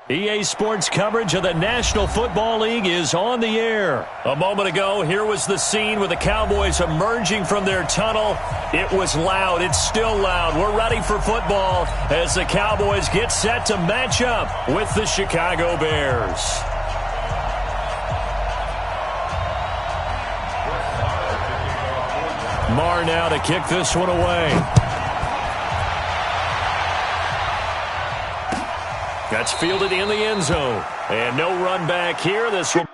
EA Sports coverage of the National Football League is on the air. A moment ago, here was the scene with the Cowboys emerging from their tunnel. It was loud. It's still loud. We're ready for football as the Cowboys get set to match up with the Chicago Bears. Marr now to kick this one away. That's fielded in the end zone. And no run back here. This will...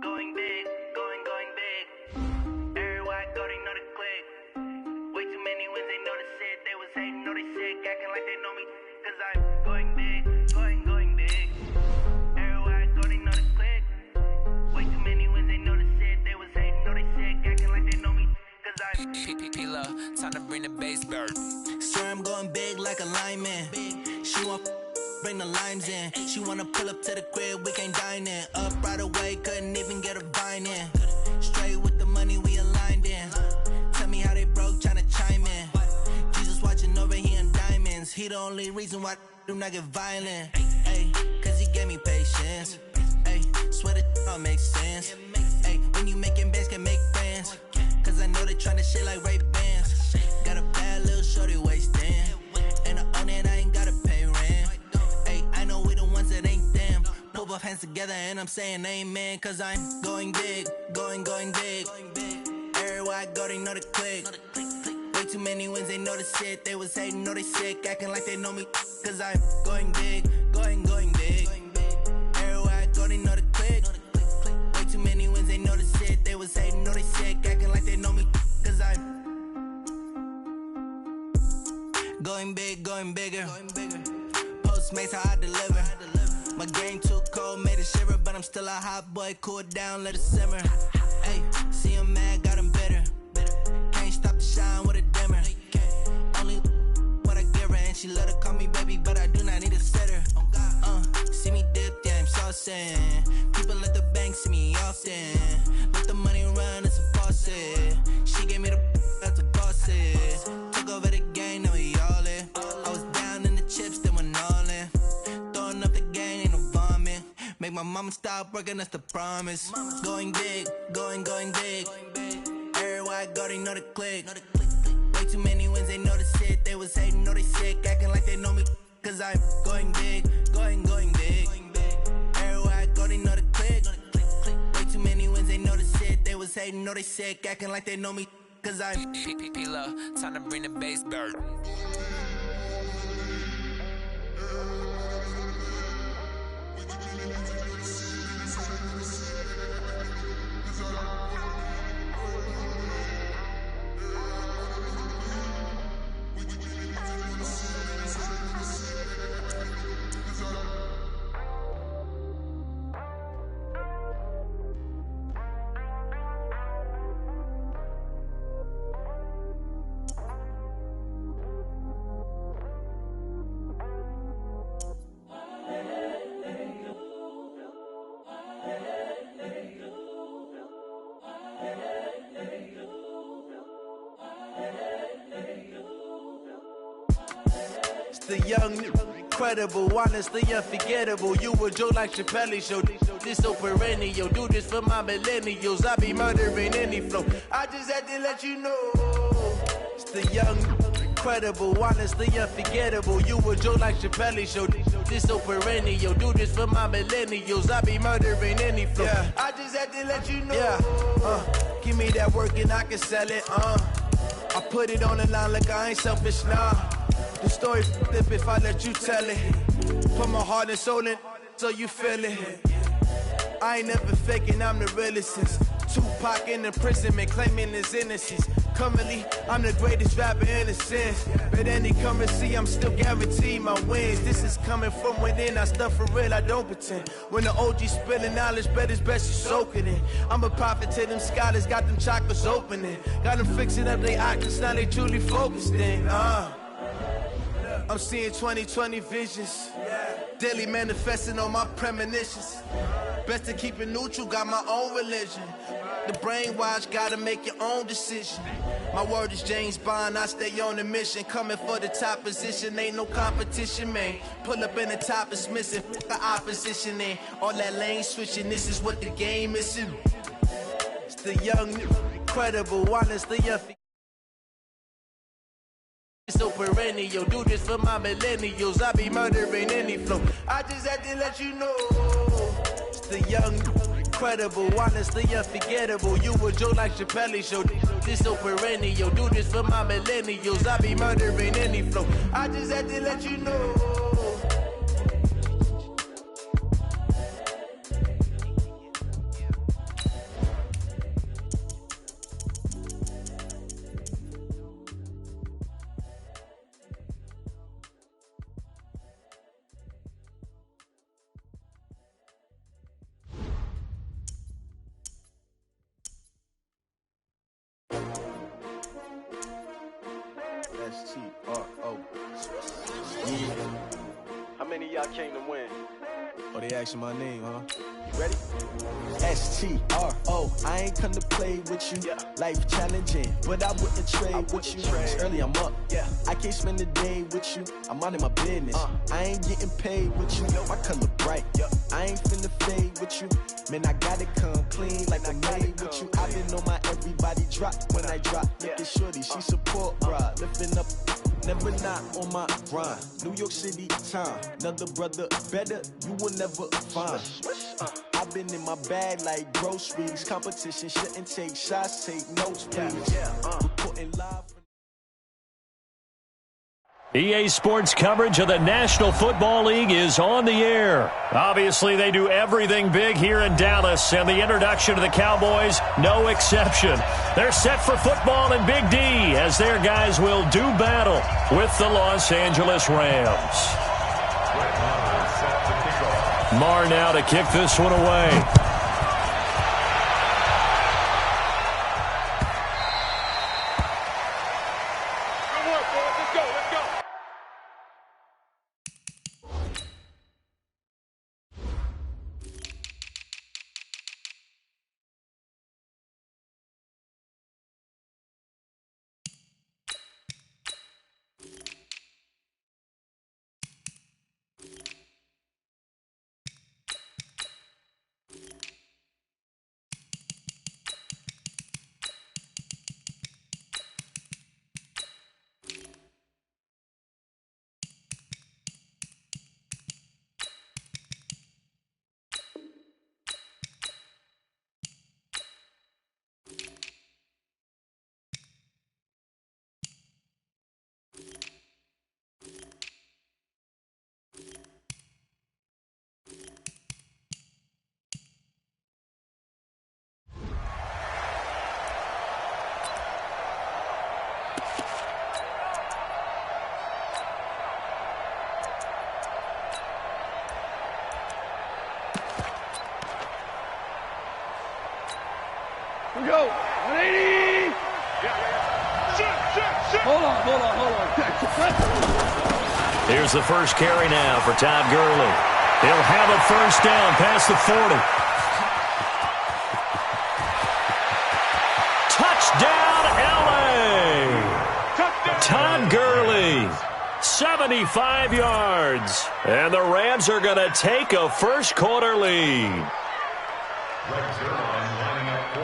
Going big, going big. Everywhere I go, they know the click. Way too many wins, they know the shit. They was hating, know they sick, acting like they know me. Cause I'm going big, going big. Everywhere I go, they know the click. Way too many wins, they know the shit. They was hating, know they sick, acting like they know me. Cause I'm P-P-P-Lo, time to bring the bass bird. Swear I'm going big like a lineman. She want bring the limes in. She wanna pull up to the crib, we can't dine in. Up right away, couldn't even get a vine in. Straight with the money, we aligned in. Tell me how they broke, tryna chime in. Jesus watching over here in diamonds. He the only reason why do not get violent. Ay, cause he gave me patience. Ay, swear that all makes sense. Ay, when you making bands, can make friends. Cause I know they tryna shit like Ray Bans. Got a bad little shorty wasting. And I own it, I ain't gotta pay rent. Ay, I know we the ones that ain't them. Pull both hands together and I'm saying amen. Cause I'm going big, going big. Everywhere I go, they know the click. Way too many wins, they know the shit. They was hating, know they sick, acting like they know me. Cause I'm going big, going big. still a hot boy, cool down, let it simmer. Hey, see him mad, got him bitter. Can't stop the shine with a dimmer. Only what I give her, and she let her call me baby, but I do not need a sitter. See me dip, yeah, I'm saucing. People at the bank see me often. Let the money run, it's a faucet. She gave me the that's a boss it. Took over the game, now we all in. I was down in the chips, then went all in. Throwing up the game, ain't no vomit. Make my mama stop working, that's the promise. Going big, going big. Everywhere I go, they know the click. Way too many wins, they know the shit. They was hating, know they sick, acting like they know me. Cause I'm going big, going big. Everywhere I go, they know the click. Way too many wins, they know the shit. They was hating, know they sick, acting like they know me. Cause I'm P-P-P-Love, time to bring the bass bird. The young, incredible, honestly unforgettable. You a joke like Chappelle Show. This so perennial. Do this for my millennials. I be murdering any flow. I just had to let you know. It's the young, incredible, honestly unforgettable. You a joke like Chappelle Show. This so perennial. Do this for my millennials. I be murdering any flow. Yeah. I just had to let you know. Yeah. Give me that work and I can sell it. I put it on the line like I ain't selfish, nah. The story flip if I let you tell it. Put my heart and soul in so you feel it. I ain't never faking, I'm the realest since Tupac in imprisonment claiming his innocence. Currently, I'm the greatest rapper in a sense. But any currency, I'm still guaranteed my wins. This is coming from within, I stuff for real, I don't pretend. When the OG spilling knowledge, bet it's best you soak it in. I'm a prophet to them scholars, got them chakras opening. Got them fixing up their options, now they truly focused in. I'm seeing 2020 visions, daily manifesting on my premonitions. Best to keep it neutral, got my own religion. The brainwash, gotta make your own decision. My word is James Bond, I stay on a mission. Coming for the top position, ain't no competition, man. Pull up in the top is missing, the opposition in. All that lane switching, this is what the game is. It's the young, incredible, honestly unforgettable. So perennial, do this for my millennials. I be murdering any flow. I just had to let you know. It's the young, incredible, honestly unforgettable. You a joke like Chappelle Show. This so perennial, do this for my millennials. I be murdering any flow. I just had to let you know. S-T-R-O. How many of y'all came to win? Oh, they asking my name, huh? Ready? S-T-R-O. I ain't come to play with you. Yeah. Life challenging, but I wouldn't trade with you. It's early, I'm up. Yeah. I can't spend the day with you. I'm minding my business. I ain't getting paid with you. My color bright. Yeah. I ain't finna fade with you. Man, I gotta come clean like I'm made with you. I been on my everybody drop when I drop. Look at shorty, she support ride. Lifting up, never not on my grind. New York City time. Another brother better, you will never find. I've been in my bag like groceries. Competition shouldn't take shots, take notes, please. Reporting live. EA Sports coverage of the National Football League is on the air. Obviously, they do everything big here in Dallas, and the introduction to the Cowboys, no exception. They're set for football in Big D as their guys will do battle with the Los Angeles Rams. Marr now to kick this one away. We go. 180. Hold on. Here's the first carry now for Todd Gurley. He'll have a first down past the 40. Touchdown, L.A. Todd Gurley, 75 yards. And the Rams are going to take a first quarter lead.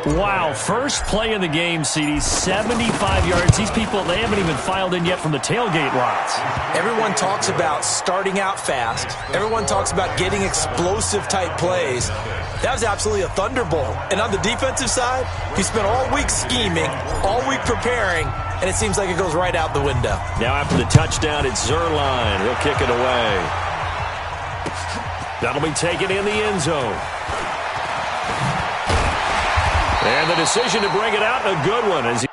Wow, first play in the game, CD, 75 yards. These people, they haven't even filed in yet from the tailgate lots. Everyone talks about starting out fast. Everyone talks about getting explosive-type plays. That was absolutely a thunderbolt. And on the defensive side, he spent all week scheming, all week preparing, and it seems like it goes right out the window. Now after the touchdown, it's Zuerlein. He'll kick it away. That'll be taken in the end zone. And the decision to bring it out, a good one. As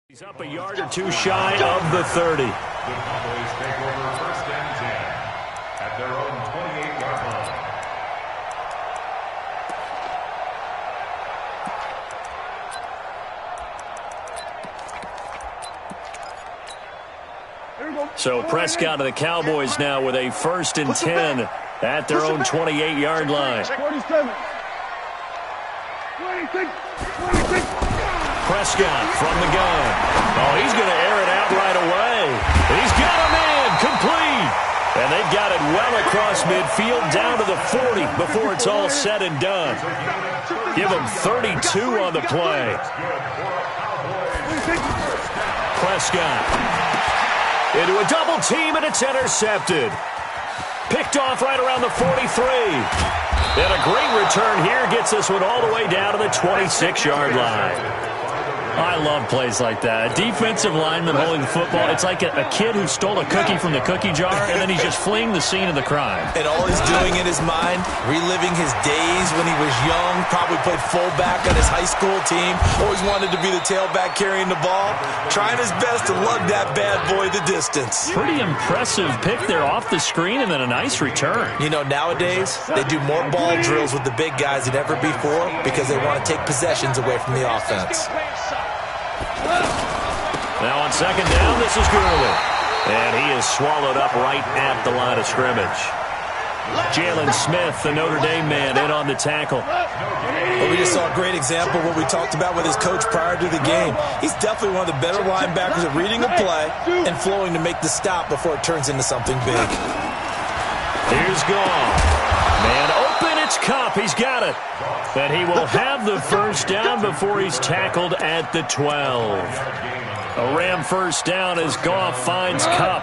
he's up a yard or two shy of the 30. The Cowboys take over first and 10 at their own 28-yard line. So Prescott and the Cowboys now with a first and 10 at their own 28-yard line. 47. 26. Prescott from the gun. Oh, he's going to air it out right away. He's got a man complete. And they've got it well across midfield down to the 40 before it's all said and done. Give him 32 on the play. Prescott into a double team, and it's intercepted. Picked off right around the 43. And a great return here gets this one all the way down to the 26-yard line. I love plays like that. A defensive lineman holding the football. It's like a kid who stole a cookie from the cookie jar, and then he's just fleeing the scene of the crime. And all he's doing in his mind, reliving his days when he was young, probably played fullback on his high school team, always wanted to be the tailback carrying the ball, trying his best to lug that bad boy the distance. Pretty impressive pick there off the screen, and then a nice return. You know, nowadays, they do more ball drills with the big guys than ever before because they want to take possessions away from the offense. Now on second down, this is Gurley. And he is swallowed up right at the line of scrimmage. Jalen Smith, the Notre Dame man, in on the tackle. Well, we just saw a great example of what we talked about with his coach prior to the game. He's definitely one of the better linebackers at reading a play and flowing to make the stop before it turns into something big. Here's Goff. Man open, it's Kupp. He's got it. And he will have the first down before he's tackled at the 12. A Ram first down as Goff finds Kupp.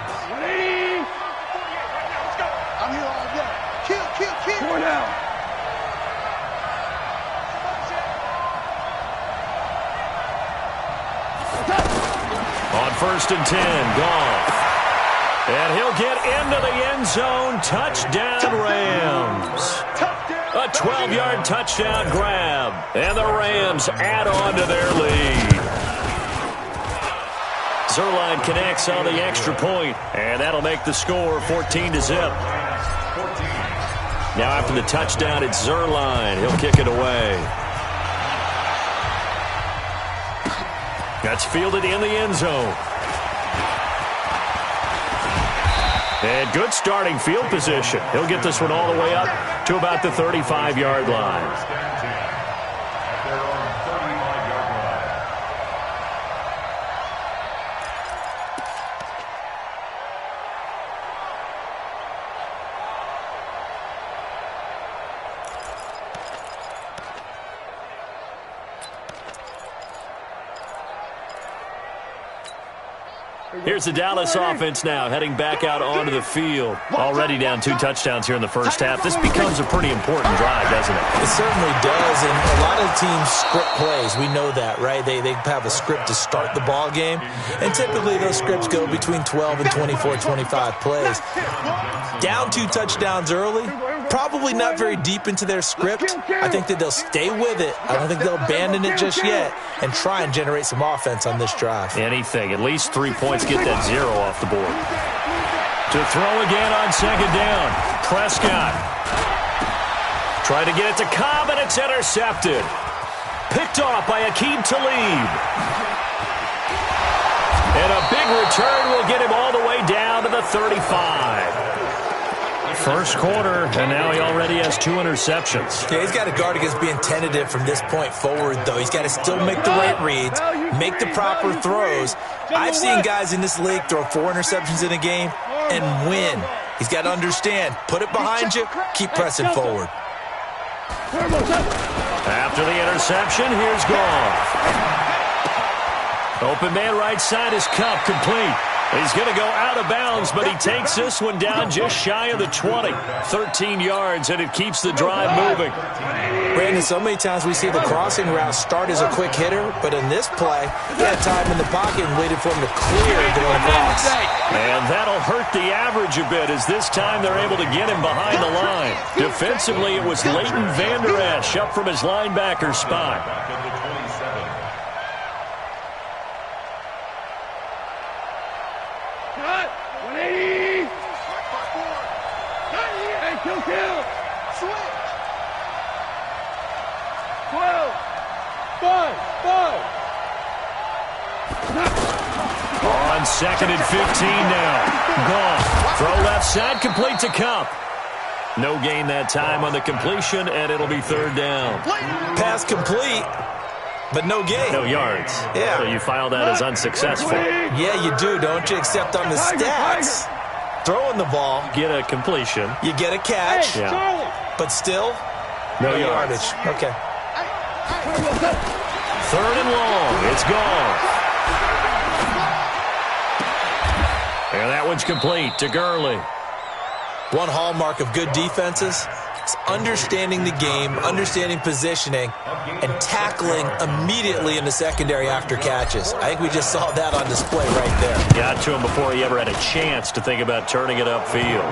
On first and 10, Goff. And he'll get into the end zone. Touchdown, Rams. A 12-yard touchdown grab. And the Rams add on to their lead. Zuerlein connects on the extra point, and that'll make the score 14-0. Now after the touchdown, it's Zuerlein. He'll kick it away. That's fielded in the end zone. And good starting field position. He'll get this one all the way up to about the 35-yard line. Here's the Dallas offense now, heading back out onto the field. Already down 2 touchdowns here in the first half. This becomes a pretty important drive, doesn't it? It certainly does, and a lot of teams script plays. We know that, right? They have a script to start the ball game, and typically those scripts go between 12 and 24, 25 plays. Down 2 touchdowns early, probably not very deep into their script. I think that they'll stay with it. I don't think they'll abandon it just yet and try and generate some offense on this drive. Anything. At least 3 points. Get that 0 off the board. To throw again on second down. Prescott. Trying to get it to Cobb, and it's intercepted. Picked off by Aqib Talib. And a big return will get him all the way down to the 35. First quarter, and now he already has 2 interceptions. Yeah, he's got to guard against being tentative from this point forward, though. He's got to still make the right reads, make the proper throws. I've seen guys in this league throw 4 interceptions in a game and win. He's got to understand, put it behind you, keep pressing forward. After the interception, here's Goff. Open man right side is Kupp, complete. He's going to go out of bounds, but he takes this one down just shy of the 20. 13 yards, and it keeps the drive moving. Brandon, so many times we see the crossing route start as a quick hitter, but in this play, he had time in the pocket and waited for him to clear going across. And that'll hurt the average a bit, as this time they're able to get him behind the line. Defensively, it was Leighton Vander Esch up from his linebacker spot. On second and 15 now. Goff. Throw left side, complete to Kupp. No gain that time on the completion, and it'll be third down. Pass complete, but no gain. No yards. Yeah. So you file that as unsuccessful. Yeah, you do, don't you? Except on the stats. Throwing the ball. Get a completion. You get a catch. Yeah. But still, no yardage. Okay. Third and long. It's Goff. And that one's complete to Gurley. One hallmark of good defenses is understanding the game, understanding positioning, and tackling immediately in the secondary after catches. I think we just saw that on display right there. Got to him before he ever had a chance to think about turning it upfield.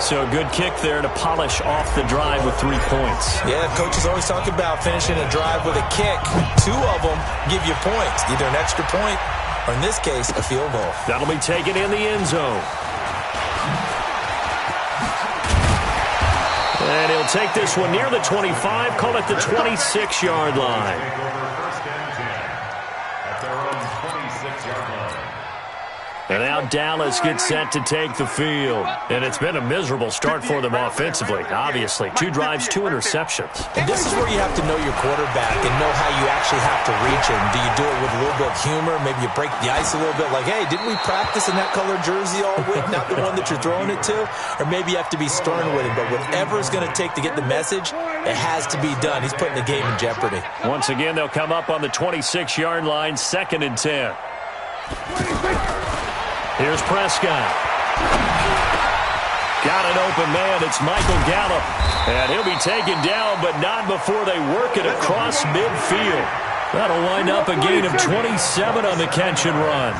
So a good kick there to polish off the drive with 3 points. Yeah, coaches always talk about finishing a drive with a kick. 2 of them give you points, either an extra point or, in this case, a field goal. That'll be taken in the end zone. And he'll take this one near the 25, call it the 26-yard line. At their own 26-yard And now Dallas gets set to take the field. And it's been a miserable start for them offensively, obviously. 2 drives, 2 interceptions. And this is where you have to know your quarterback and know how you actually have to reach him. Do you do it with a little bit of humor? Maybe you break the ice a little bit like, hey, didn't we practice in that color jersey all week, not the one that you're throwing it to? Or maybe you have to be stern with him. But whatever it's going to take to get the message, it has to be done. He's putting the game in jeopardy. Once again, they'll come up on the 26-yard line, 2nd and 10. Here's Prescott. Got an open man. It's Michael Gallup. And he'll be taken down, but not before they work it across midfield. That'll wind up a gain of 27 on the catch and run.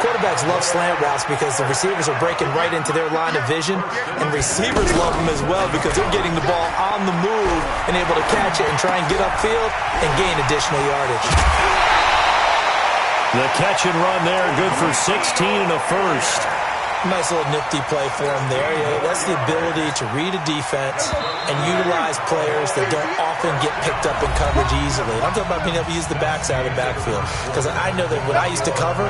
Quarterbacks love slant routes because the receivers are breaking right into their line of vision, and receivers love them as well because they're getting the ball on the move and able to catch it and try and get upfield and gain additional yardage. The catch and run there, good for 16 and a first. Nice little nifty play for him there. Yeah, that's the ability to read a defense and utilize players that don't often get picked up in coverage easily. I'm talking about being able to use the backside of the backfield because I know that when I used to cover,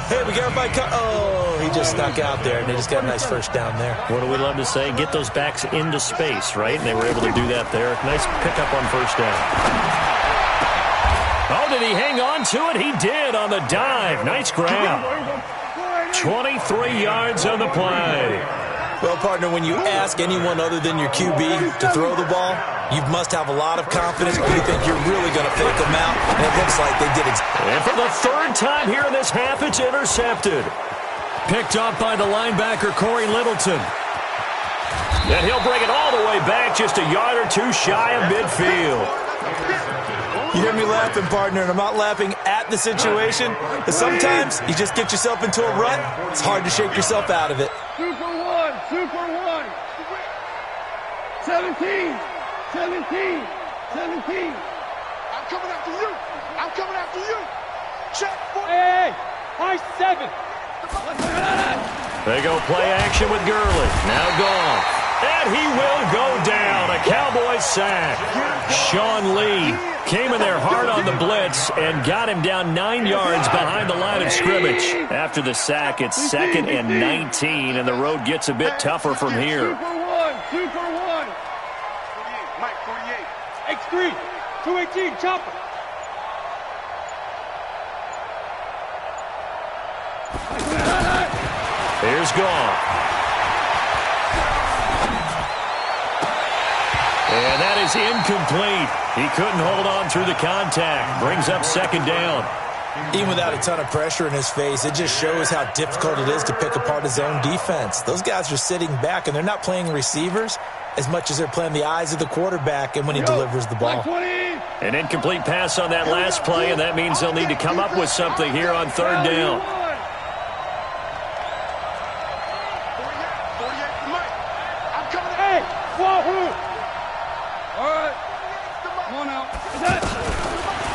hey, we got my oh, he just snuck out there, and they just got a nice first down there. What do we love to say? Get those backs into space, right? And they were able to do that there. Nice pickup on first down. Oh, did he hang on to it? He did on the dive. Nice grab. 23 yards on the play. Well, partner, when you ask anyone other than your QB to throw the ball, you must have a lot of confidence, but you think you're really going to fake them out, and it looks like they did exactly. And for the 3rd time here in this half, it's intercepted. Picked up by the linebacker, Corey Littleton. And he'll bring it all the way back, just a yard or 2 shy of midfield. You hear me laughing, partner, and I'm not laughing at the situation. But sometimes you just get yourself into a rut. It's hard to shake yourself out of it. Super one. 17. I'm coming after you. Check. Hey. High 7. They go play action with Gurley. Now Goff. And he will go down. A Cowboys sack. Sean Lee came in there hard on the blitz and got him down 9 yards behind the line of scrimmage. After the sack, it's 2nd and 19, and the road gets a bit tougher from here. Super one. Mike, 48. X3. 218. Chopper. Here's Goff. And that is incomplete. He couldn't hold on through the contact. Brings up 2nd down. Even without a ton of pressure in his face, it just shows how difficult it is to pick apart his own defense. Those guys are sitting back, and they're not playing receivers as much as they're playing the eyes of the quarterback and when he delivers the ball. An incomplete pass on that last play, and that means they'll need to come up with something here on 3rd down.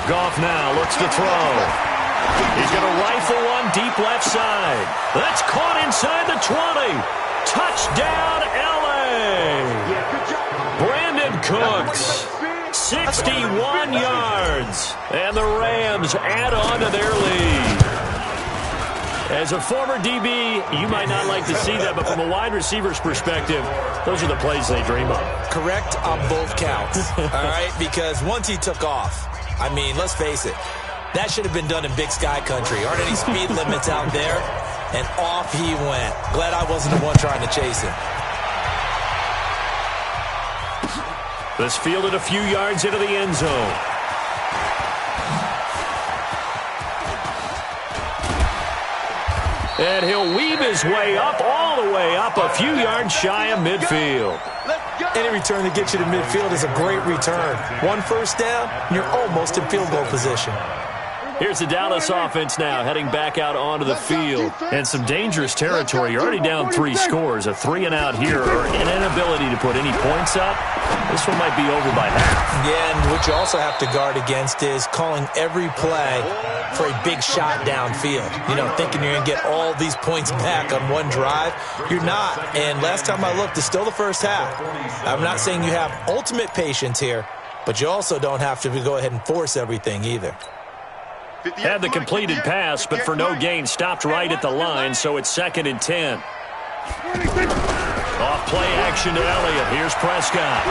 Goff now looks to throw. He's going to rifle one deep left side. That's caught inside the 20. Touchdown, L.A. Brandon Cooks, 61 yards. And the Rams add on to their lead. As a former DB, you might not like to see that, but from a wide receiver's perspective, those are the plays they dream of. Correct on both counts, all right? Because once he took off, I mean, let's face it, that should have been done in Big Sky Country. Aren't any speed limits out there? And off he went. Glad I wasn't the one trying to chase him. This fielded a few yards into the end zone. And he'll weave his way up, all the way up, a few yards shy of midfield. Any return that gets you to midfield is a great return. 1 first down, and you're almost in field goal position. Here's the Dallas offense now, heading back out onto the field. And some dangerous territory. You're already down 3 scores. A 3-and-out here, or an inability to put any points up. This one might be over by half. Yeah, and what you also have to guard against is calling every play for a big shot downfield. You know, thinking you're going to get all these points back on one drive. You're not. And last time I looked, it's still the first half. I'm not saying you have ultimate patience here, but you also don't have to go ahead and force everything either. Had the completed pass, but for no gain, stopped right at the line, so it's 2nd and 10. Off play action to Elliott. Here's Prescott.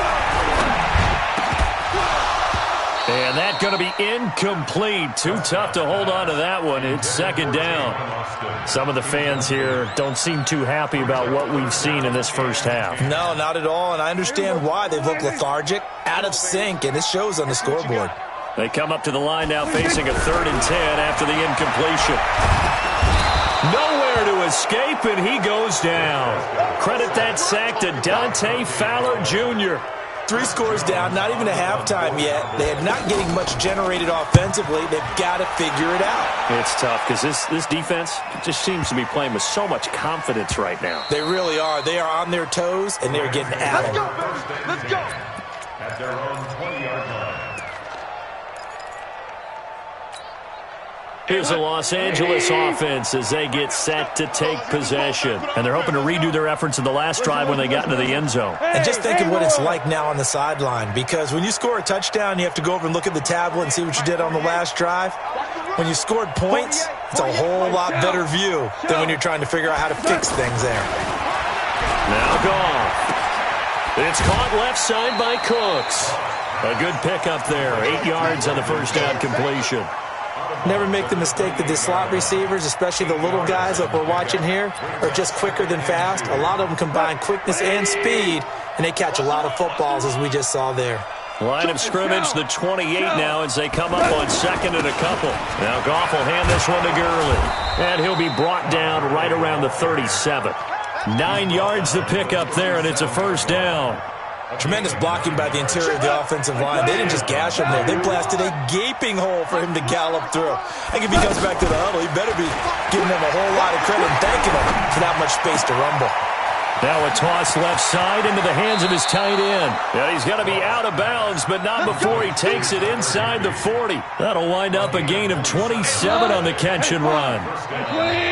And that's going to be incomplete. Too tough to hold on to that one. It's 2nd down. Some of the fans here don't seem too happy about what we've seen in this first half. No, not at all, and I understand why. They've looked lethargic, out of sync, and it shows on the scoreboard. They come up to the line now facing a 3rd and 10 after the incompletion. Nowhere to escape, and he goes down. Credit that sack to Dante Fowler Jr. 3 scores down, not even a halftime yet. They're not getting much generated offensively. They've got to figure it out. It's tough because this defense just seems to be playing with so much confidence right now. They really are. They are on their toes, and they're getting at it. Let's go. At their own 20-yard line. Here's the Los Angeles offense as they get set to take possession. And they're hoping to redo their efforts in the last drive when they got into the end zone. And just think of what it's like now on the sideline, because when you score a touchdown, you have to go over and look at the tablet and see what you did on the last drive. When you scored points, it's a whole lot better view than when you're trying to figure out how to fix things there. Now Goff. It's caught left side by Cooks. A good pickup there. 8 yards on the first down completion. Never make the mistake that the slot receivers, especially the little guys like we're watching here, are just quicker than fast. A lot of them combine quickness and speed, and they catch a lot of footballs, as we just saw there. Line of scrimmage, the 28 now as they come up on 2nd and a couple. Now Goff will hand this one to Gurley. And he'll be brought down right around the 37. 9 yards to pick up there, and it's a first down. Tremendous blocking by the interior of the offensive line. They didn't just gash him there. They blasted a gaping hole for him to gallop through. I think if he comes back to the huddle, he better be giving them a whole lot of credit and thanking them for that much space to rumble. Now a toss left side into the hands of his tight end. Yeah, he's going to be out of bounds, but not before he takes it inside the 40. That'll wind up a gain of 27 on the catch and run.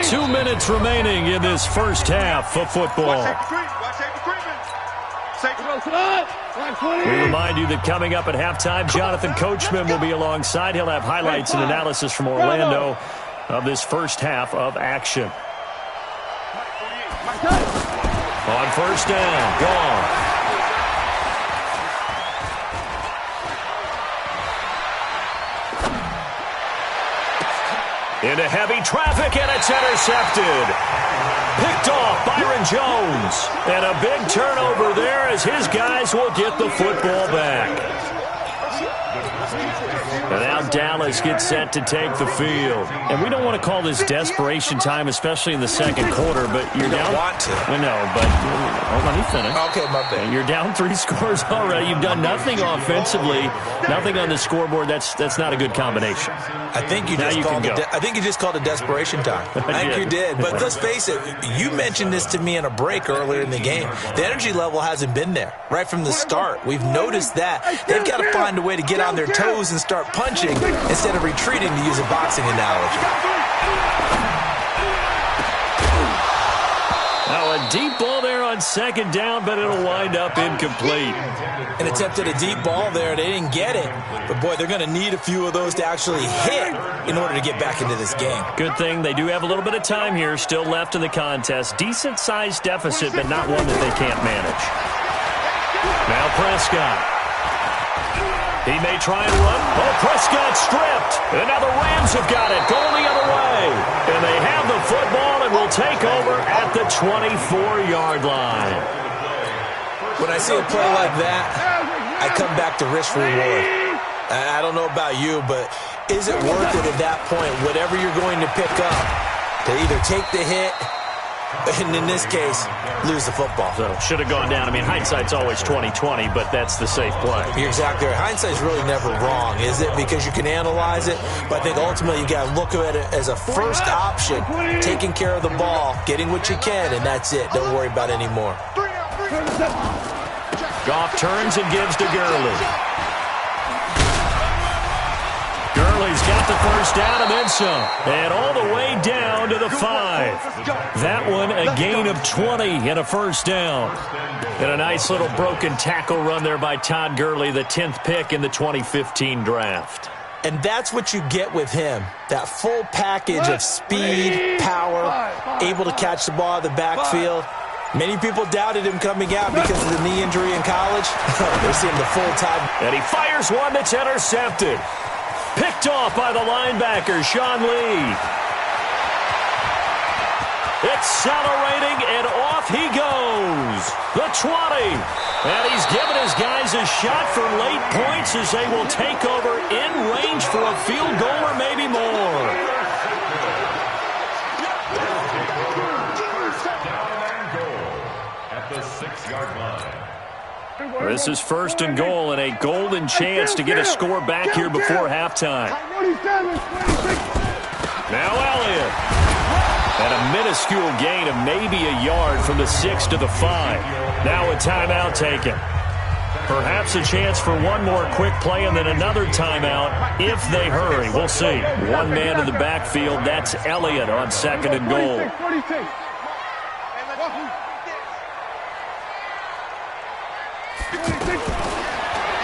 2 minutes remaining in this first half of football. We remind you that coming up at halftime, Jonathan Coachman will be alongside. He'll have highlights and analysis from Orlando of this first half of action. On first down, Goff. Into heavy traffic, and it's intercepted. Picked off Byron Jones. And a big turnover there as his guys will get the football back. And now Dallas gets set to take the field. And we don't want to call this desperation time, especially in the second quarter, but you're down. Want to. I know, but hold on, you finish. Okay, my bad. You're down 3 scores already. You've done nothing offensively, nothing on the scoreboard. That's not a good combination. I think you just called it desperation time. I think you did. But let's face it, you mentioned this to me in a break earlier in the game. The energy level hasn't been there right from the start. We've noticed that. They've got to find a way to get on their toes and start punching instead of retreating, to use a boxing analogy. Now a deep ball there on second down, but it'll wind up incomplete. An attempt at a deep ball there. They didn't get it. But, boy, they're going to need a few of those to actually hit in order to get back into this game. Good thing they do have a little bit of time here still left in the contest. Decent-sized deficit, but not one that they can't manage. Now Prescott. He may try and run. Oh, Prescott stripped. And now the Rams have got it. Going the other way. And they have the football and will take over at the 24-yard line. When I see a play like that, I come back to risk-reward. I don't know about you, but is it worth it at that point, whatever you're going to pick up, to either take the hit and, in this case, lose the football? So should have gone down. I mean, hindsight's always 20/20, but that's the safe play. You're exactly right. Hindsight's really never wrong, is it? Because you can analyze it, but I think ultimately you got to look at it as a first option, taking care of the ball, getting what you can, and that's it. Don't worry about any more. Goff turns and gives to Gurley. Gurley's got the first down and then some. And all the way down to the 5. That one a gain of 20 and a first down. And a nice little broken tackle run there by Todd Gurley, the 10th pick in the 2015 draft. And that's what you get with him, that full package of speed, power, able to catch the ball out of the backfield. Many people doubted him coming out because of the knee injury in college. They're seeing the full time. And he fires one that's intercepted. Picked off by the linebacker, Sean Lee. Accelerating, and off he goes. The 20. And he's given his guys a shot for late points as they will take over in range for a field goal or maybe more. At the 6-yard line. This is 1st and goal and a golden chance to get a score back here before halftime. Now Elliott. And a minuscule gain of maybe a yard from the 6 to the 5. Now a timeout taken. Perhaps a chance for one more quick play and then another timeout if they hurry. We'll see. One man in the backfield. That's Elliott on 2nd and goal.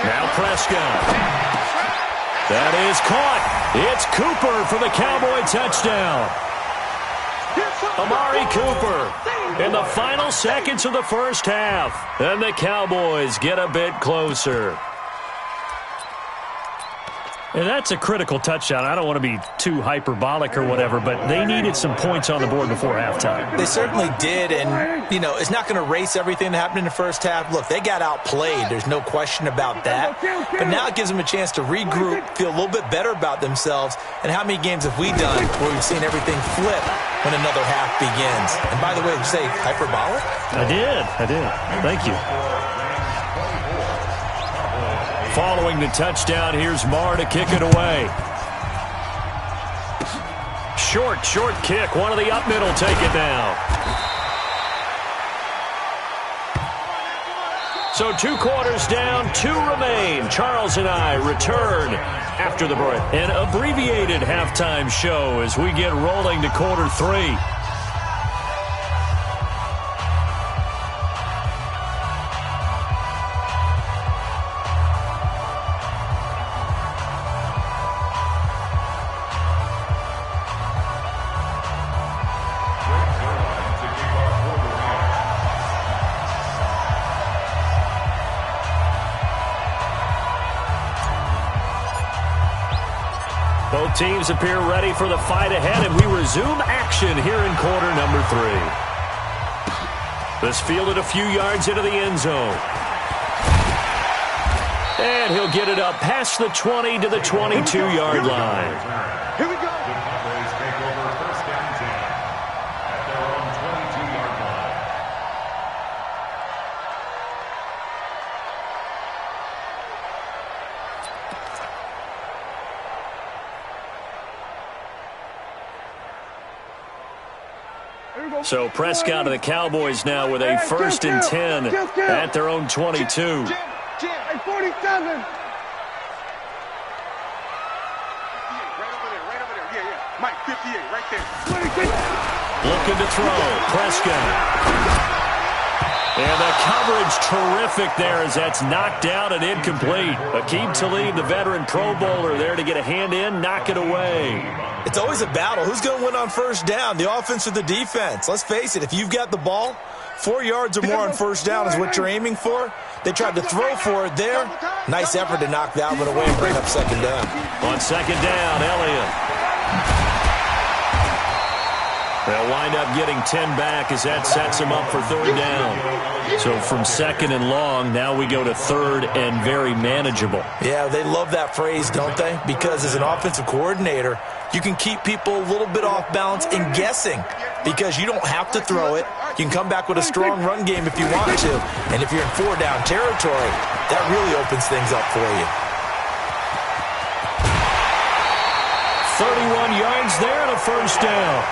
Now Prescott. That is caught. It's Cooper for the Cowboy touchdown. Amari Cooper in the final seconds of the first half. And the Cowboys get a bit closer. And that's a critical touchdown. I don't want to be too hyperbolic or whatever, but they needed some points on the board before halftime. They certainly did, and, you know, it's not going to erase everything that happened in the first half. Look, they got outplayed. There's no question about that. But now it gives them a chance to regroup, feel a little bit better about themselves. And how many games have we done where we've seen everything flip when another half begins? And by the way, did you say hyperbolic? I did. Thank you. Following the touchdown, here's Marr to kick it away. Short kick. One of the up middle take it now. So 2 quarters down, 2 remain. Charles and I return after the break. An abbreviated halftime show as we get rolling to quarter 3. Both teams appear ready for the fight ahead, and we resume action here in quarter number 3. This fielded a few yards into the end zone. And he'll get it up past the 20 to the 22-yard line. Here we go. The Cowboys take over 1st and 10 at their own 22-yard line. So Prescott and the Cowboys now with a 1st and 10 at their own 22. Jim, at 47. Right over there. Yeah. Mike, 58, right there. Looking to throw. Prescott. And the coverage terrific there as that's knocked out and incomplete. Aqib Talib, the veteran Pro Bowler, there to get a hand in, knock it away. It's always a battle. Who's going to win on 1st down, the offense or the defense? Let's face it, if you've got the ball, 4 yards or more on 1st down is what you're aiming for. They tried to throw for it there. Nice effort to knock that one away and bring up 2nd down. On 2nd down, Elliott. They'll wind up getting 10 back as that sets them up for 3rd down. So from 2nd and long, now we go to 3rd and very manageable. Yeah, they love that phrase, don't they? Because as an offensive coordinator, you can keep people a little bit off balance and guessing because you don't have to throw it. You can come back with a strong run game if you want to. And if you're in 4-down territory, that really opens things up for you. 31 yards there and a 1st down.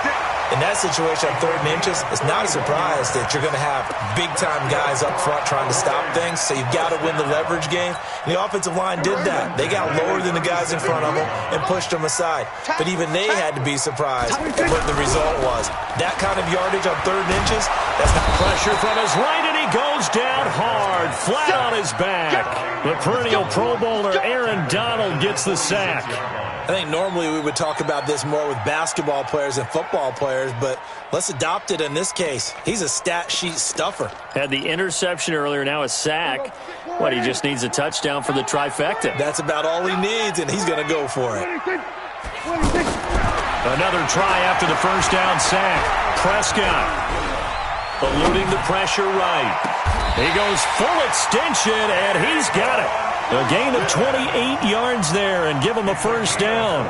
In that situation on 3rd and inches, it's not a surprise that you're going to have big-time guys up front trying to stop things, so you've got to win the leverage game. The offensive line did that. They got lower than the guys in front of them and pushed them aside. But even they had to be surprised at what the result was. That kind of yardage on 3rd and inches, that's not pressure from his right, and he goes down hard, flat on his back. The perennial Pro Bowler Aaron Donald gets the sack. I think normally we would talk about this more with basketball players and football players, but let's adopt it in this case. He's a stat sheet stuffer. Had the interception earlier, now a sack. What, he just needs a touchdown for the trifecta. That's about all he needs, and he's going to go for it. Another try after the first down sack. Prescott eluding the pressure right. He goes full extension, and he's got it. A gain of 28 yards there and give him a first down.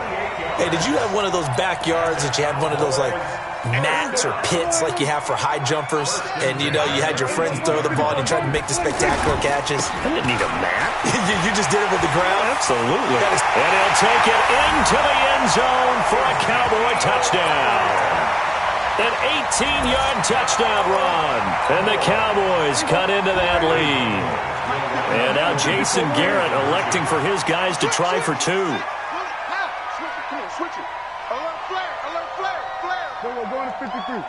Hey, did you have one of those backyards that you had one of those, like, mats or pits like you have for high jumpers? And, you know, you had your friends throw the ball and you tried to make the spectacular catches? I didn't need a mat. you just did it with the ground? Absolutely. And he'll take it into the end zone for a Cowboy touchdown. An 18-yard touchdown run. And the Cowboys cut into that lead. And now Jason Garrett electing for his guys to try for two. Switch it. Alert flare. Go, we're going to 53.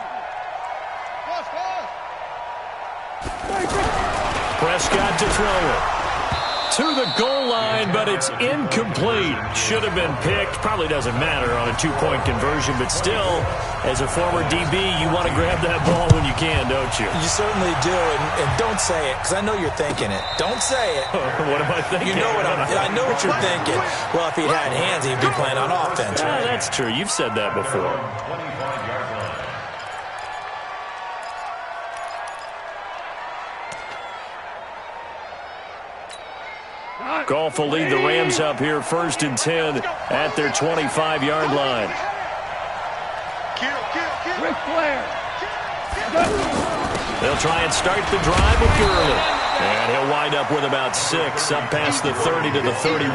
Prescott to throw it. To the goal line, but it's incomplete. Should have been picked. Probably doesn't matter on a two-point conversion, but still, as a former DB, you want to grab that ball when you can, don't you? You certainly do, and don't say it, because I know you're thinking it. Don't say it. What am I thinking? You know I know what you're thinking. Well, if he'd had hands, he'd be playing on offense. Right? That's true. You've said that before. 25-yard line. Goff will lead the Rams up here 1st and 10 at their 25-yard line. Ric Flair. They'll try and start the drive with Gurley. And he'll wind up with about 6 up past the 30 to the 31.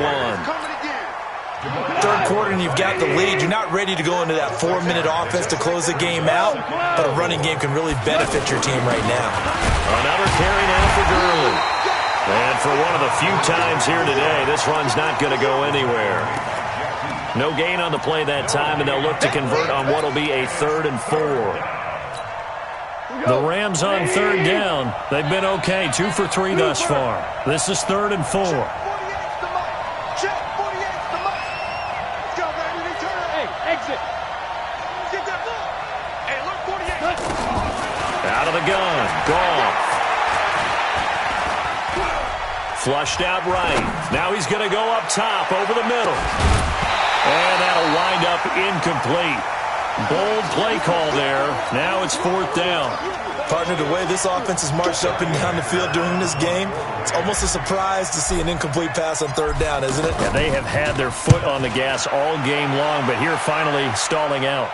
Third quarter and you've got the lead. You're not ready to go into that 4-minute offense to close the game out, but a running game can really benefit your team right now. Another carry now for Gurley. And for one of the few times here today, this run's not going to go anywhere. No gain on the play that time, and they'll look to convert on what will be a 3rd and 4. The Rams on 3rd down. They've been okay, 2 for 3 thus far. This is 3rd and 4. Out of the gun, Goff. Flushed out right. Now he's going to go up top over the middle. And that'll wind up incomplete. Bold play call there. Now it's 4th down. Partner, the way this offense has marched up and down the field during this game, it's almost a surprise to see an incomplete pass on 3rd down, isn't it? Yeah, they have had their foot on the gas all game long, but here finally stalling out.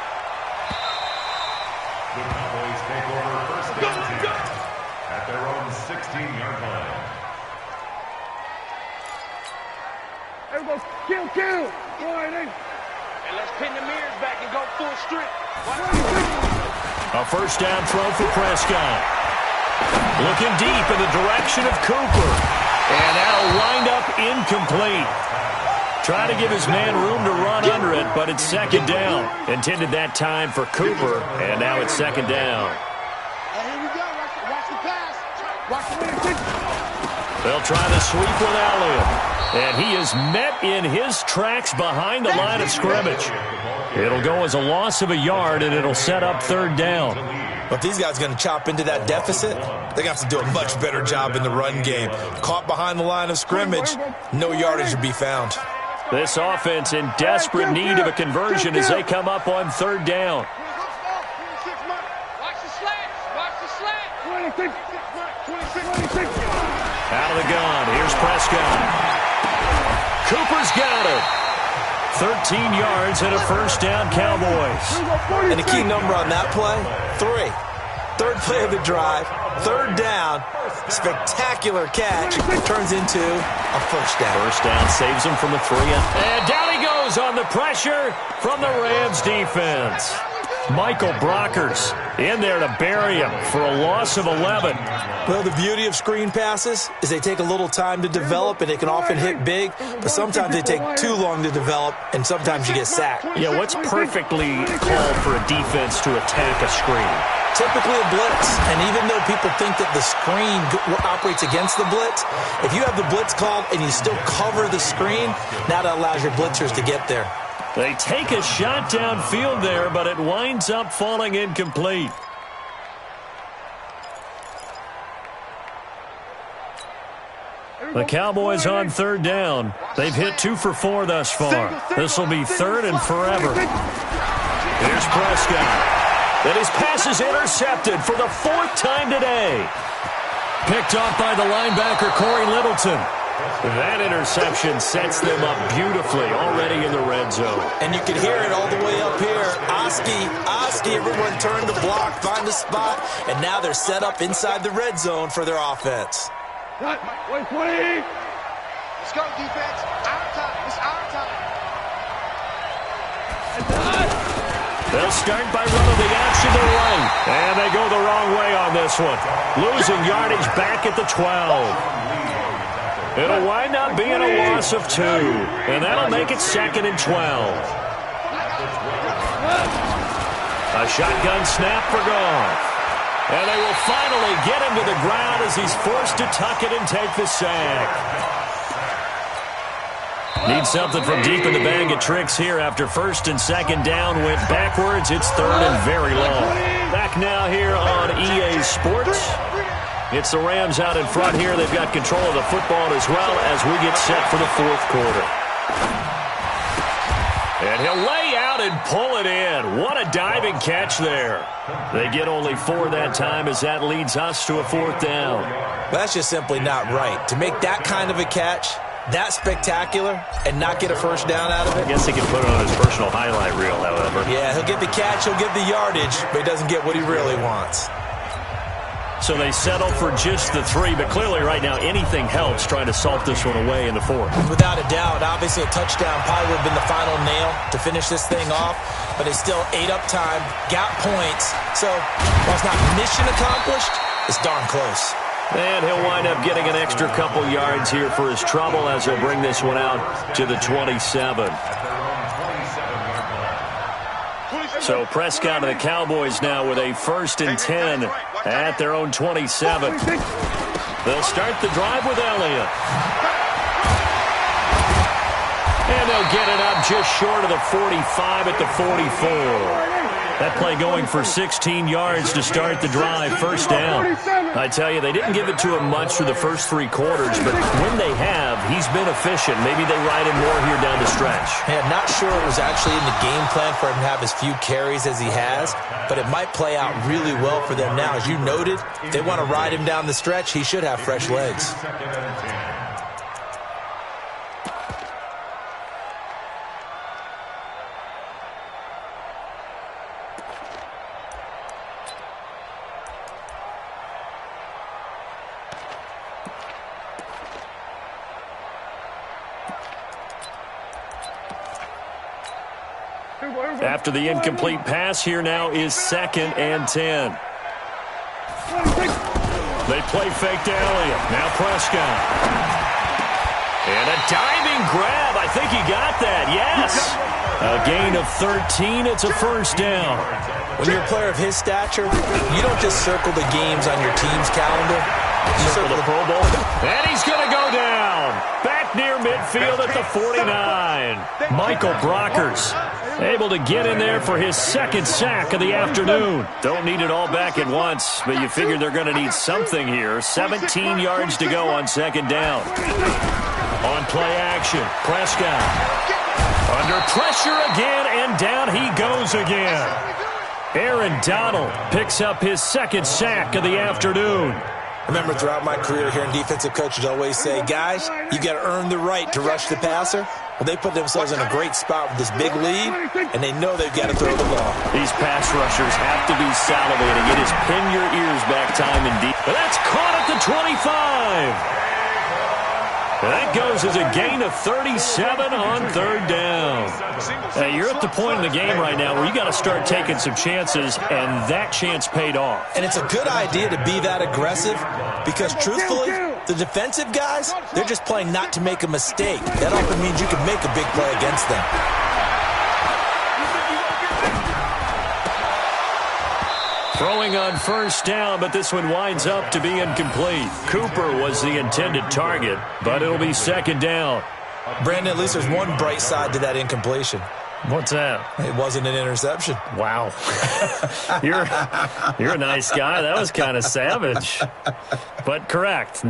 The Cowboys take over 1st and 10 at their own 16-yard line. Everybody, kill. And let's pin the mirrors back and go full strip. A 1st down throw for Prescott. Looking deep in the direction of Cooper. And that'll wind up incomplete. Trying to give his man room to run under it, but it's 2nd down. Intended that time for Cooper, and now it's 2nd down. Here we go. Watch the pass. Watch the win. They'll try to sweep with Elliott. And he is met in his tracks behind the line of scrimmage. It'll go as a loss of a yard, and it'll set up 3rd down. But these guys are going to chop into that deficit. They're going to have to do a much better job in the run game. Caught behind the line of scrimmage, no yardage to be found. This offense in desperate need of a conversion as they come up on 3rd down. Watch the slant. 26. Out of the gun, here's Prescott. Cooper's got it. 13 yards and a 1st down, Cowboys. And the key number on that play, 3. 3rd play of the drive, 3rd down, spectacular catch, turns into a 1st down. 1st down saves him from a 3. And down he goes on the pressure from the Rams defense. Michael Brockers in there to bury him for a loss of 11. Well, the beauty of screen passes is they take a little time to develop, and they can often hit big, but sometimes they take too long to develop, and sometimes you get sacked. Yeah, what's perfectly called for a defense to attack a screen? Typically a blitz, and even though people think that the screen operates against the blitz, if you have the blitz called and you still cover the screen, now that allows your blitzers to get there. They take a shot downfield there, but it winds up falling incomplete. The Cowboys on third down. They've hit 2 for 4 thus far. This will be third and forever. Here's Prescott. And his pass is intercepted for the 4th time today. Picked off by the linebacker, Corey Littleton. That interception sets them up beautifully already in the red zone. And you can hear it all the way up here. Oski, everyone turned to block, find the spot, and now they're set up inside the red zone for their offense. Wait, 20. Let's go, defense. Our time. It's our time. They'll start by running the option to the right. And they go the wrong way on this one. Losing yardage back at the 12. It'll wind up being a loss of 2. And that'll make it 2nd and 12. A shotgun snap for Goff. And they will finally get him to the ground as he's forced to tuck it and take the sack. Need something from deep in the bag of tricks here after 1st and 2nd down went backwards. It's 3rd and very long. Back now here on EA Sports. It's the Rams out in front here. They've got control of the football as well as we get set for the 4th quarter. And he'll lay out and pull it in. What a diving catch there. They get only 4 that time as that leads us to a 4th down. That's just simply not right. To make that kind of a catch, that spectacular, and not get a 1st down out of it. I guess he can put it on his personal highlight reel, however. Yeah, he'll get the catch, he'll get the yardage, but he doesn't get what he really wants. So they settle for just the 3, but clearly right now anything helps trying to salt this one away in the 4th. Without a doubt, obviously a touchdown probably would have been the final nail to finish this thing off, but they still ate up time, got points, so while it's not mission accomplished, it's darn close. And he'll wind up getting an extra couple yards here for his trouble as he'll bring this one out to the 27. So Prescott and the Cowboys now with a 1st and 10 at their own 27. They'll start the drive with Elliott. And they'll get it up just short of the 45 at the 44. That play going for 16 yards to start the drive, 1st down. I tell you, they didn't give it to him much through the first 3 quarters, but when they have, he's been efficient. Maybe they ride him more here down the stretch. Yeah, not sure it was actually in the game plan for him to have as few carries as he has, but it might play out really well for them now. As you noted, if they want to ride him down the stretch, he should have fresh legs. After the incomplete pass, here now is 2nd and 10. They play fake to Elliott. Now Prescott. And a diving grab. I think he got that. Yes. A gain of 13. It's a 1st down. When you're a player of his stature, you don't just circle the games on your team's calendar. You circle the Pro Bowl. And he's going to go down. Back near midfield at the 49. Michael Brockers able to get in there for his 2nd sack of the afternoon. Don't need it all back at once, but you figure they're going to need something here. 17 yards to go on 2nd down. On play action, Prescott. Under pressure again, and down he goes again. Aaron Donald picks up his 2nd sack of the afternoon. Remember, throughout my career here in defensive coaches always say, guys, you got to earn the right to rush the passer. Well, they put themselves in a great spot with this big lead, and they know they've got to throw the ball. These pass rushers have to be salivating. It is pin your ears back time and deep. But that's caught at the 25. That goes as a gain of 37 on third down. You're at the point in the game right now where you got to start taking some chances, and that chance paid off. And it's a good idea to be that aggressive because, truthfully, the defensive guys, they're just playing not to make a mistake. That often means you can make a big play against them. Throwing on first down, but this one winds up to be incomplete. Cooper was the intended target, but it'll be second down. Brandon, at least there's one bright side to that incompletion. What's that? It wasn't an interception. Wow. You're a nice guy. That was kind of savage. But correct.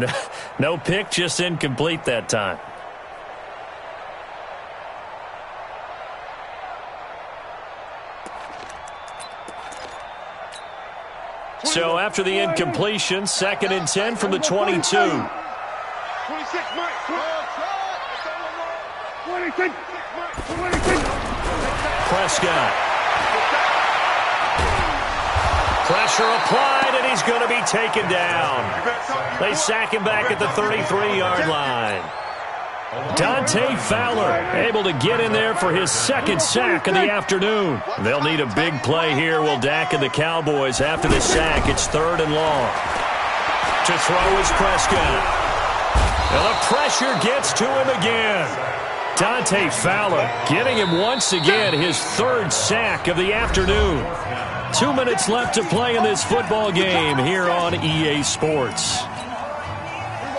No pick, just incomplete that time. So after the incompletion, 2nd and 10 from the 22. 26, Mike. 26. Prescott. Pressure applied, and he's going to be taken down. They sack him back at the 33-yard line. Dante Fowler able to get in there for his 2nd sack of the afternoon. They'll need a big play here. Will Dak and the Cowboys after the sack. It's 3rd and long. To throw is Prescott. And the pressure gets to him again. Dante Fowler getting him once again his 3rd sack of the afternoon. 2 minutes left to play in this football game here on EA Sports.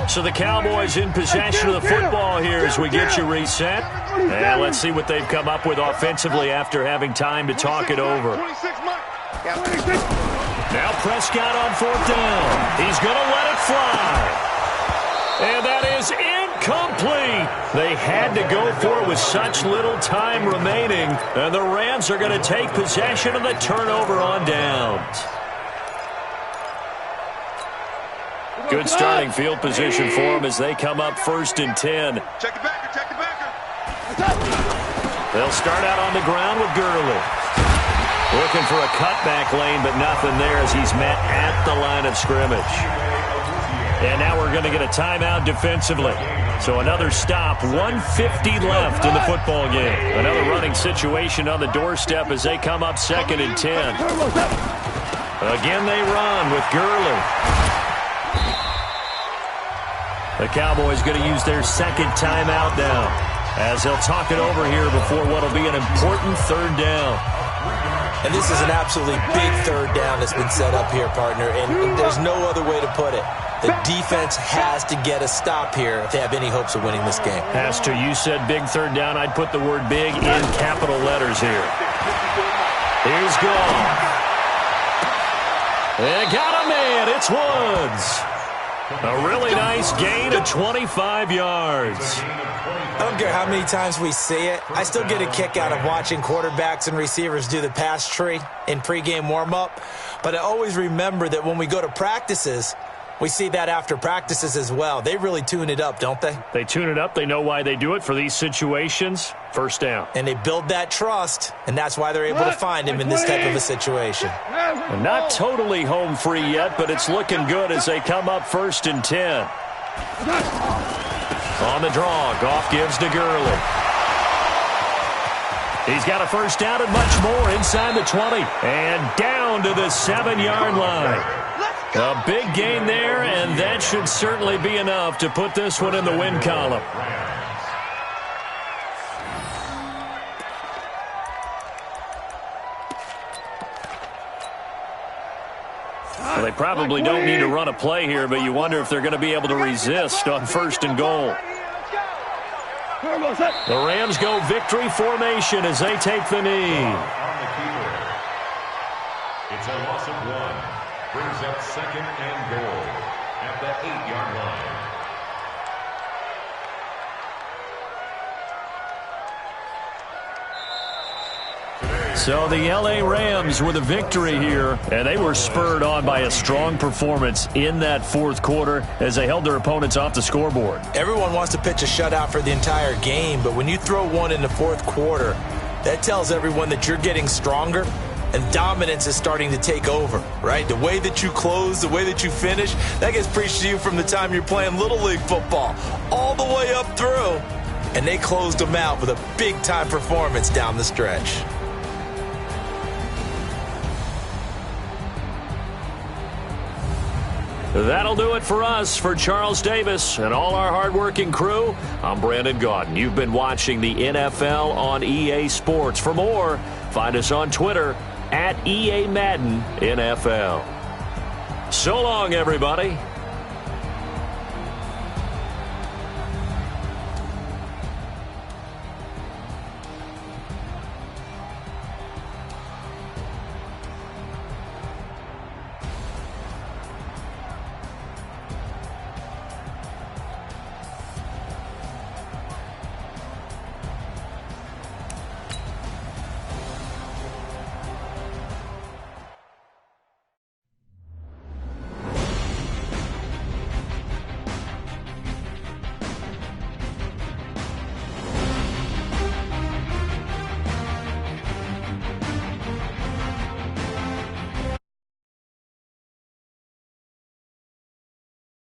So the Cowboys in possession of the football here as we get you reset. And let's see what they've come up with offensively after having time to talk it over. Now Prescott on 4th down. He's going to let it fly. And that is incomplete. They had to go for it with such little time remaining. And the Rams are going to take possession of the turnover on downs. Good starting field position for them as they come up 1st and 10. Check the backer, check the backer. They'll start out on the ground with Gurley. Looking for a cutback lane, but nothing there as he's met at the line of scrimmage. And now we're going to get a timeout defensively. So another stop, 1:50 left in the football game. Another running situation on the doorstep as they come up 2nd and 10. Again they run with Gurley. The Cowboys going to use their 2nd timeout now as they'll talk it over here before what will be an important 3rd down. And this is an absolutely big 3rd down that's been set up here, partner, and there's no other way to put it. The defense has to get a stop here if they have any hopes of winning this game. Has to. You said big 3rd down. I'd put the word big in capital letters here. Here's Goff. They got a man. It's Woods. A really nice gain of 25 yards. I don't care how many times we see it. I still get a kick out of watching quarterbacks and receivers do the pass tree in pregame warm-up. But I always remember that when we go to practices, we see that after practices as well. They really tune it up, don't they? They tune it up. They know why they do it for these situations. 1st down. And they build that trust, and that's why they're able to find him in this type of a situation. And not totally home free yet, but it's looking good as they come up 1st and 10. On the draw, Goff gives to Gurley. He's got a 1st down and much more inside the 20. And down to the 7-yard line. A big gain there, and that should certainly be enough to put this one in the win column. Well, they probably don't need to run a play here, but you wonder if they're going to be able to resist on 1st and goal. The Rams go victory formation as they take the knee. It's a loss of 1. Brings up 2nd and goal at the 8-yard line. So the L.A. Rams with a victory here, and they were spurred on by a strong performance in that 4th quarter as they held their opponents off the scoreboard. Everyone wants to pitch a shutout for the entire game, but when you throw one in the 4th quarter, that tells everyone that you're getting stronger and dominance is starting to take over, right? The way that you close, the way that you finish, that gets preached to you from the time you're playing Little League football all the way up through. And they closed them out with a big-time performance down the stretch. That'll do it for us. For Charles Davis and all our hardworking crew, I'm Brandon Gaudin. You've been watching the NFL on EA Sports. For more, find us on Twitter @EA Madden NFL. So long, everybody.